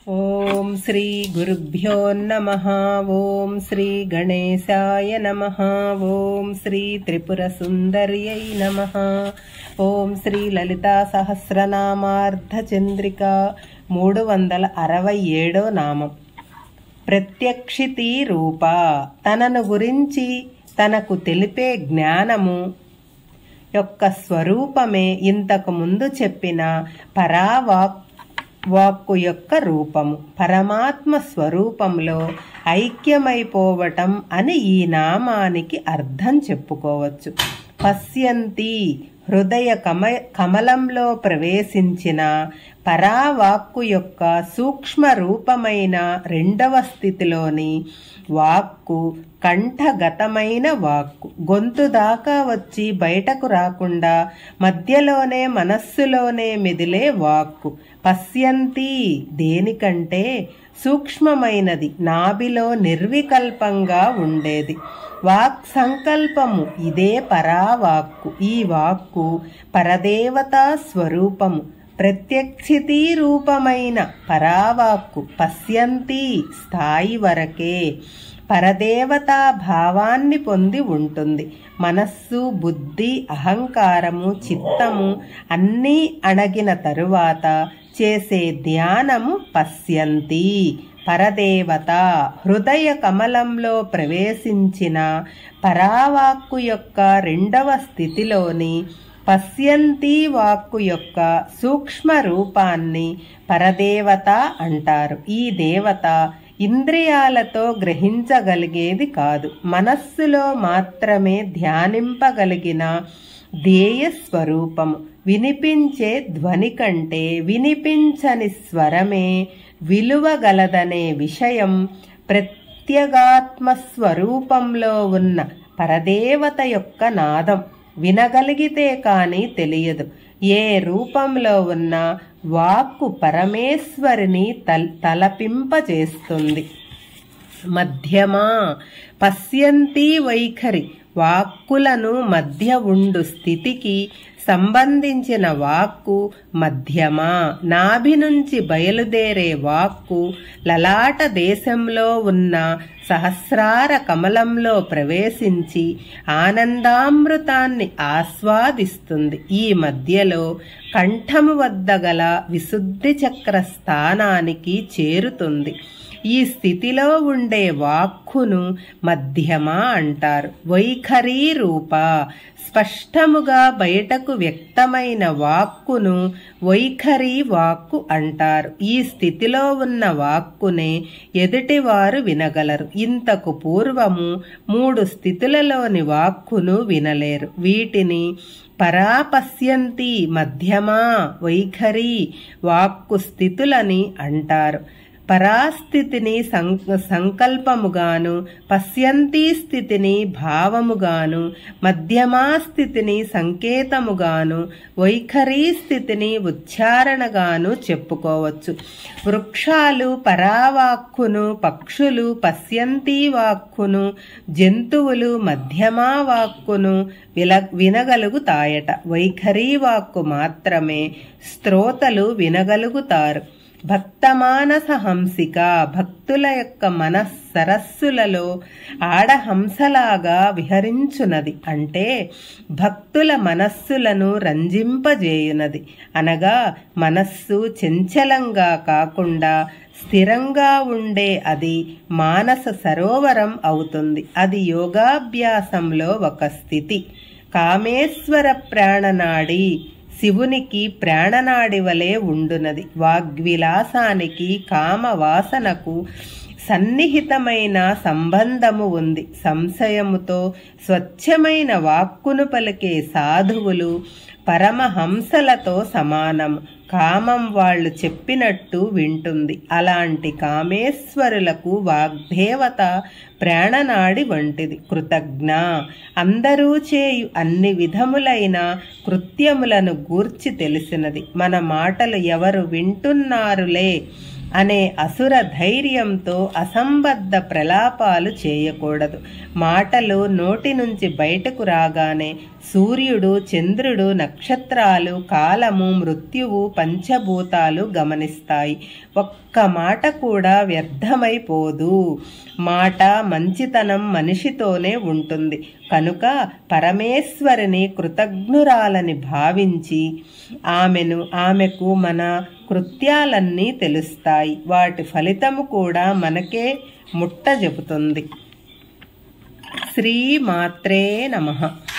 ఓం శ్రీ గురుభ్యో నమః. ఓం శ్రీ గణేశాయ నమః. ఓం శ్రీ త్రిపుర సుందర్యై నమః. ఓం శ్రీ లలితా సహస్రనామార్ధ చంద్రిక 367 నామం. ప్రత్యక్షితి రూప, తనను గురించి తనకు తెలిపే జ్ఞానము యొక్క స్వరూపమే ఇంతకు ముందు చెప్పిన పరావాక్కు యొక్క రూపము. పరమాత్మ స్వరూపంలో ఐక్యమైపోవటం అని ఈ నామానికి అర్థం చెప్పుకోవచ్చు. పశ్యంతి, హృదయ కమలంలో ప్రవేశించిన పరావాక్కు యొక్క సూక్ష్మ రూపమైన రెండవ స్థితిలోని వాక్కు కంఠగతమైన వాక్కు, గొంతు దాకా వచ్చి బయటకు రాకుండా మధ్యలోనే మనస్సులోనే మెదిలే వాక్కు. పశ్యంతి దేనికంటే సూక్ష్మమైనది, నాభిలో నిర్వికల్పంగా ఉండేది. వాక్ సంకల్పము ఇదే పరావాక్కు. ఈ వాక్కు పరదేవతా స్వరూపము. ప్రత్యక్షితి రూపమైన పరావాక్కు పశ్యంతి స్థాయి వరకే పరదేవతా భావాన్ని పొంది ఉంటుంది. మనస్సు, బుద్ధి, అహంకారము, చిత్తము అన్నీ అణగిన తరువాత చేసే ధ్యానము పశ్యంతి. పరదేవత హృదయ కమలంలో ప్రవేశించిన పరావాక్కు యొక్క రెండవ స్థితిలోని పశ్యంతి వాక్కు యొక్క సూక్ష్మ రూపాన్ని పరదేవత అంటారు. ఈ దేవత ఇంద్రియాలతో గ్రహించగలిగేది కాదు, మనస్సులో మాత్రమే ధ్యానింపగలిగిన ధ్యేయ స్వరూపము. వినిపించే ధ్వని కంటే వినిపించని స్వరమే విలువగలదనే విషయం ప్రత్యేగాత్మ స్వరూపంలో ఉన్న పరదేవత యొక్క నాదం వినగలిగితే కాని తెలియదు. ఏ రూపంలో ఉన్న వాక్కు పరమేశ్వరిని తలపింపజేస్తుంది. మధ్యమా, పశ్యంతి వైఖరి వాక్కులను మధ్య ఉండు స్థితికి సంబంధించిన వాక్కు మధ్యమా. నాభి నుంచి బయలుదేరే వాక్కు లలాట దేశంలో ఉన్న సహస్రార కమలంలో ప్రవేశించి ఆనందామృతాన్ని ఆస్వాదిస్తుంది. ఈ మధ్యలో కంఠము వద్ద గల విశుద్ధి చక్ర స్థానానికి చేరుతుంది. ఈ స్థితిలో ఉండే వాక్కును మధ్యమా అంటారు. వైఖరీ రూప, స్పష్టముగా బయటకు వ్యక్తమైన వాక్కును వైఖరీ వాక్కు అంటారు. ఈ స్థితిలో ఉన్న వాక్కునే ఎదుటివారు వినగలరు. ఇంతకు పూర్వము 3 స్థితులలోని వాక్కును వినలేరు. వీటిని పరాపశ్యంతి, మధ్యమా, వైఖరి వాక్కు స్థితులని అంటారు. పరాస్థితిని సంకల్పముగాను, పశ్యంతి స్థితిని భావముగాను, మధ్యమా స్థితిని సంకేతముగాను, వైఖరీ స్థితిని ఉచ్చారణగాను చెప్పుకోవచ్చు. వృక్షాలు పరావాక్కును, పక్షులు పశ్యంతి వాక్కును, జంతువులు మధ్యమా వాక్కును వినగలుగుతాయట. వైఖరీ వాక్కు మాత్రమే శ్రోతలు వినగలుగుతారు. భక్తమానస హంసిక, భక్తుల యొక్క మనస్సరస్సులలో ఆడహంసలాగా విహరించునది. అంటే భక్తుల మనస్సులను రంజింపజేయునది. అనగా మనస్సు చంచలంగా కాకుండా స్థిరంగా ఉండే అది మానస సరోవరం అవుతుంది. అది యోగాభ్యాసంలో ఒక స్థితి. కామేశ్వర ప్రాణనాడి శివునికి ప్రాణనాడి వలె ఉండునది. వాగ్విలాసానికి కామవాసనకు సన్నిహితమైన సంబంధము ఉంది. సంశయముతో స్వచ్ఛమైన వాక్కును పలికే సాధువులు పరమహంసలతో సమానము. కామం వాళ్ళు చెప్పినట్టు వింటుంది. అలాంటి కామేశ్వరులకు వాగ్దేవత ప్రాణనాడి వంటిది. కృతజ్ఞ, అందరూ చేయు అన్ని విధములైన కృత్యములను గూర్చి తెలిసినది. మన మాటలు ఎవరు వింటున్నారులే అనే అసుర ధైర్యంతో అసంబద్ధ ప్రలాపాలు చేయకూడదు. మాటలు నోటి నుంచి బయటకు రాగానే సూర్యుడు, చంద్రుడు, నక్షత్రాలు, కాలము, మృత్యువు, పంచభూతాలు గమనిస్తాయి. ఒక్క మాట కూడా వ్యర్థమైపోదు. మాట, మంచితనం మనిషితోనే ఉంటుంది. కనుక పరమేశ్వరిని కృతజ్ఞురాలని భావించి ఆమెకు మన కృత్యాలన్నీ తెలుస్తాయి. వాటి ఫలితము కూడా మనకే ముట్టజెపుతుంది. శ్రీమాత్రే నమః.